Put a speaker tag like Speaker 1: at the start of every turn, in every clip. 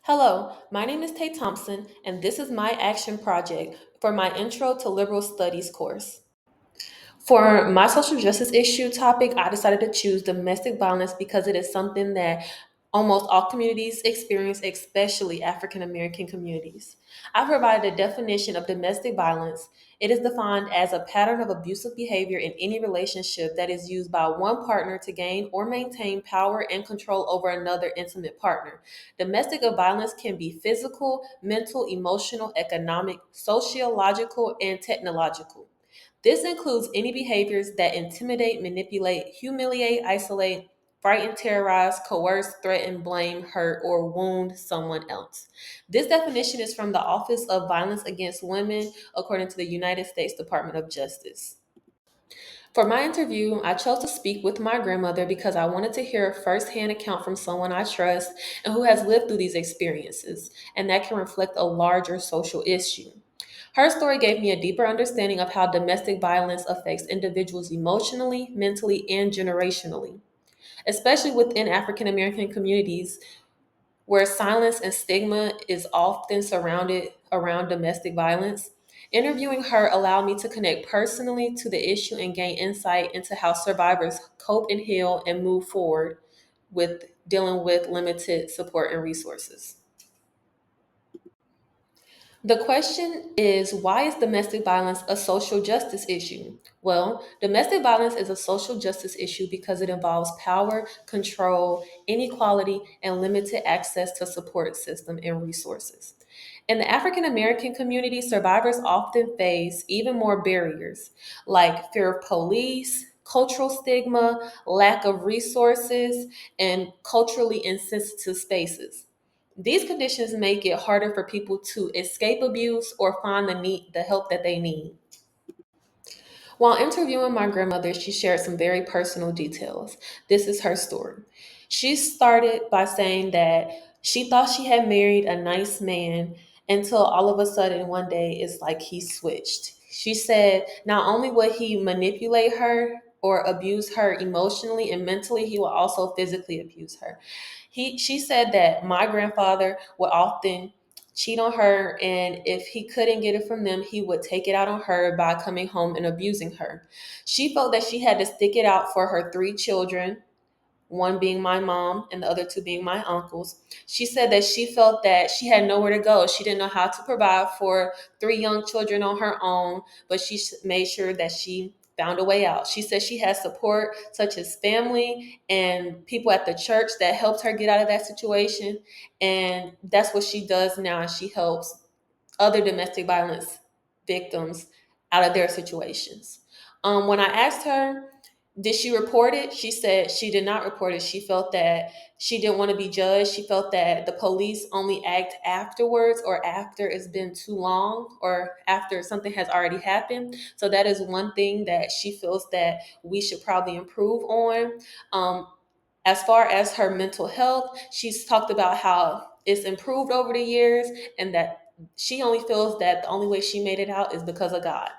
Speaker 1: Hello, my name is Thompson, and this is my action project for my Intro to Liberal Studies course. For my social justice issue topic, I decided to choose domestic violence because it is something that almost all communities experience, especially African American communities. I provided a definition of domestic violence. It is defined as a pattern of abusive behavior in any relationship that is used by one partner to gain or maintain power and control over another intimate partner. Domestic violence can be physical, mental, emotional, economic, sociological, and technological. This includes any behaviors that intimidate, manipulate, humiliate, isolate, frighten, terrorize, coerce, threaten, blame, hurt, or wound someone else. This definition is from the Office of Violence Against Women, according to the United States Department of Justice. For my interview, I chose to speak with my grandmother because I wanted to hear a firsthand account from someone I trust and who has lived through these experiences, and that can reflect a larger social issue. Her story gave me a deeper understanding of how domestic violence affects individuals emotionally, mentally, and generationally, especially within African American communities where silence and stigma is often surrounded around domestic violence. Interviewing her allowed me to connect personally to the issue and gain insight into how survivors cope and heal and move forward with dealing with limited support and resources. The question is, why is domestic violence a social justice issue? Well, domestic violence is a social justice issue because it involves power, control, inequality, and limited access to support system and resources. In the African American community, survivors often face even more barriers like fear of police, cultural stigma, lack of resources, and culturally insensitive spaces. These conditions make it harder for people to escape abuse or find the help that they need. While interviewing my grandmother, she shared some very personal details. This is her story. She started by saying that she thought she had married a nice man until all of a sudden one day it's like he switched. She said not only would he manipulate her or abuse her emotionally and mentally, he would also physically abuse her. She said that my grandfather would often cheat on her, and if he couldn't get it from them, he would take it out on her by coming home and abusing her. She felt that she had to stick it out for her three children, one being my mom and the other two being my uncles. She said that she felt that she had nowhere to go. She didn't know how to provide for three young children on her own, but she made sure that she found a way out. She said she had support such as family and people at the church that helped her get out of that situation. And that's what she does now. And she helps other domestic violence victims out of their situations. When I asked her, did she report it? She said she did not report it. She felt that she didn't want to be judged. She felt that the police only act afterwards or after it's been too long or after something has already happened. So that is one thing that she feels that we should probably improve on. As far as her mental health, she's talked about how it's improved over the years and that she only feels that the only way she made it out is because of God.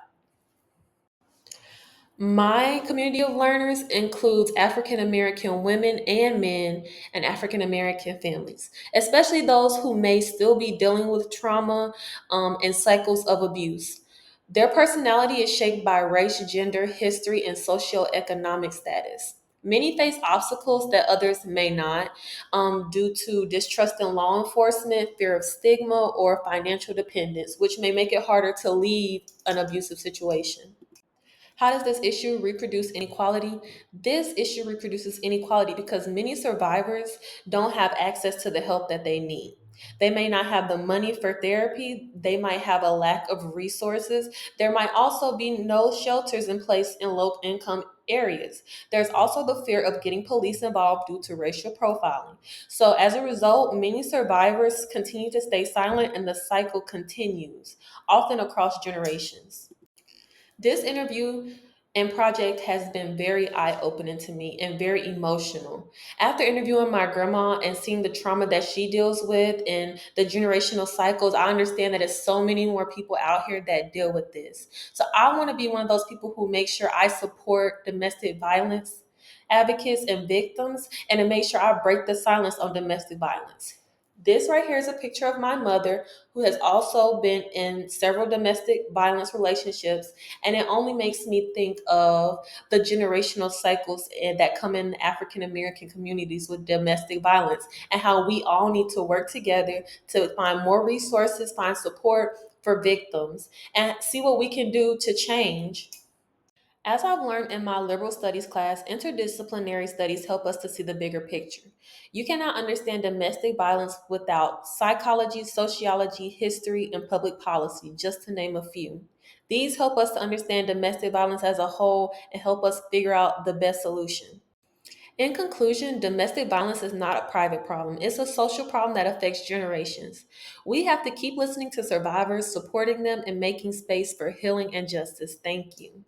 Speaker 1: My community of learners includes African American women and men and African American families, especially those who may still be dealing with trauma and cycles of abuse. Their personality is shaped by race, gender, history, and socioeconomic status. Many face obstacles that others may not, due to distrust in law enforcement, fear of stigma, or financial dependence, which may make it harder to leave an abusive situation. How does this issue reproduce inequality? This issue reproduces inequality because many survivors don't have access to the help that they need. They may not have the money for therapy. They might have a lack of resources. There might also be no shelters in place in low income areas. There's also the fear of getting police involved due to racial profiling. So, as a result, many survivors continue to stay silent and the cycle continues, often across generations. This interview and project has been very eye opening to me and very emotional. After interviewing my grandma and seeing the trauma that she deals with and the generational cycles, I understand that there's so many more people out here that deal with this. So I want to be one of those people who make sure I support domestic violence advocates and victims and to make sure I break the silence on domestic violence. This right here is a picture of my mother, who has also been in several domestic violence relationships, and it only makes me think of the generational cycles that come in African American communities with domestic violence, and how we all need to work together to find more resources, find support for victims, and see what we can do to change. As I've learned in my liberal studies class, interdisciplinary studies help us to see the bigger picture. You cannot understand domestic violence without psychology, sociology, history, and public policy, just to name a few. These help us to understand domestic violence as a whole and help us figure out the best solution. In conclusion, domestic violence is not a private problem. It's a social problem that affects generations. We have to keep listening to survivors, supporting them, and making space for healing and justice. Thank you.